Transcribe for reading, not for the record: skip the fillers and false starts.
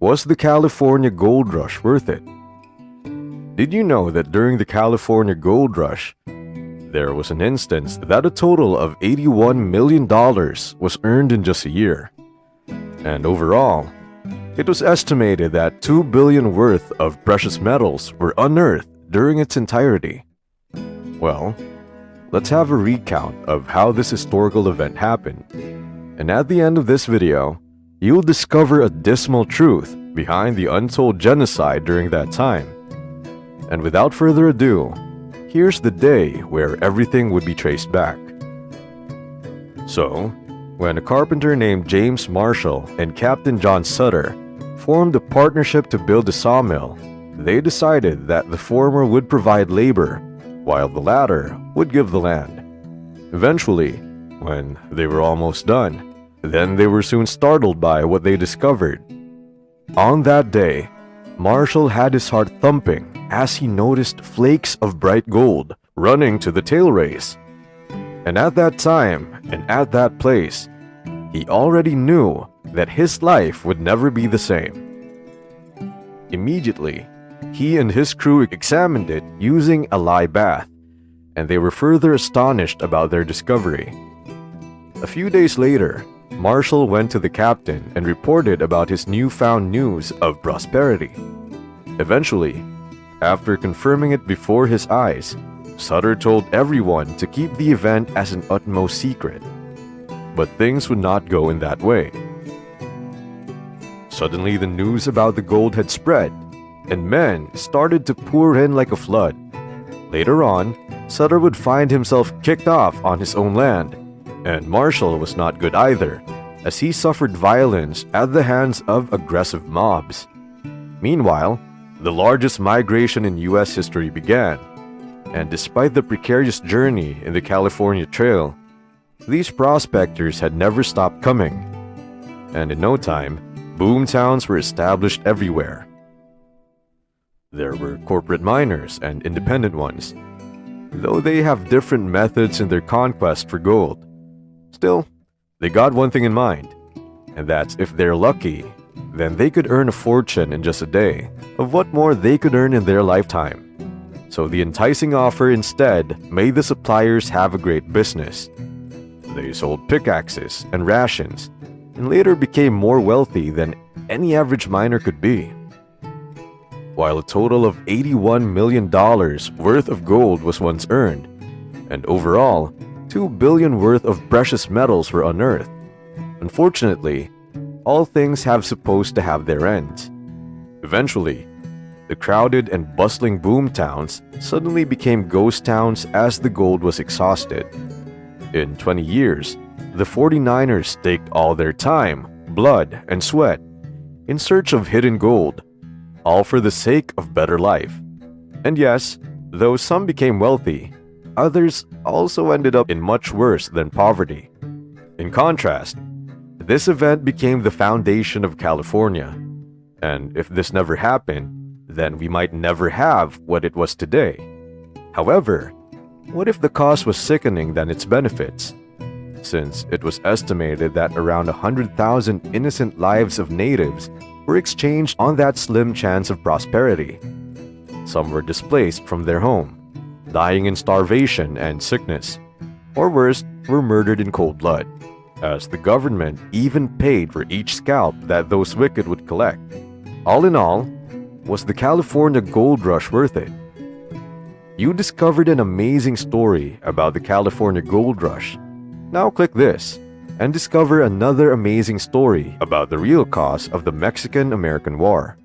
Was the California gold rush worth it? Did you know that during the California gold rush, there was an instance that a total of $81 million was earned in just a year? And overall, it was estimated that $2 billion worth of precious metals were unearthed during its entirety. Well, let's have a recount of how this historical event happened. And at the end of this video, you'll discover a dismal truth behind the untold genocide during that time. And without further ado, here's the day where everything would be traced back. So, when a carpenter named James Marshall and Captain John Sutter formed a partnership to build a sawmill, they decided that the former would provide labor, while the latter would give the land. Eventually, when they were almost done, then they were soon startled by what they discovered. On that day, Marshall had his heart thumping as he noticed flakes of bright gold running to the tail race. And at that time and at that place, he already knew that his life would never be the same. Immediately, he and his crew examined it using a lye bath, and they were further astonished about their discovery. A few days later, Marshall went to the captain and reported about his newfound news of prosperity. Eventually, after confirming it before his eyes, Sutter told everyone to keep the event as an utmost secret. But things would not go in that way. Suddenly, the news about the gold had spread, and men started to pour in like a flood. Later on, Sutter would find himself kicked off on his own land, and Marshall was not good either, as he suffered violence at the hands of aggressive mobs. Meanwhile, the largest migration in U.S. history began, and despite the precarious journey in the California Trail, these prospectors had never stopped coming, and in no time, boom towns were established everywhere. There were corporate miners and independent ones, though they have different methods in their conquest for gold. Still, they got one thing in mind, and that's if they're lucky, then they could earn a fortune in just a day of what more they could earn in their lifetime. So the enticing offer instead made the suppliers have a great business. They sold pickaxes and rations, and later became more wealthy than any average miner could be. While a total of $81 million worth of gold was once earned, and overall, $2 billion worth of precious metals were unearthed. Unfortunately, all things have supposed to have their ends. Eventually, the crowded and bustling boom towns suddenly became ghost towns as the gold was exhausted. In 20 years, the 49ers staked all their time, blood, and sweat in search of hidden gold, all for the sake of better life. And yes, though some became wealthy, others also ended up in much worse than poverty. In contrast, this event became the foundation of California, and if this never happened, then we might never have what it was today. However, what if the cost was sickening than its benefits? Since it was estimated that around 100,000 innocent lives of natives were exchanged on that slim chance of prosperity. Some were displaced from their home, dying in starvation and sickness, or worse, were murdered in cold blood, as the government even paid for each scalp that those wicked would collect. All in all, was the California gold rush worth it? You discovered an amazing story about the California gold rush. Now click this and discover another amazing story about the real cause of the Mexican-American War.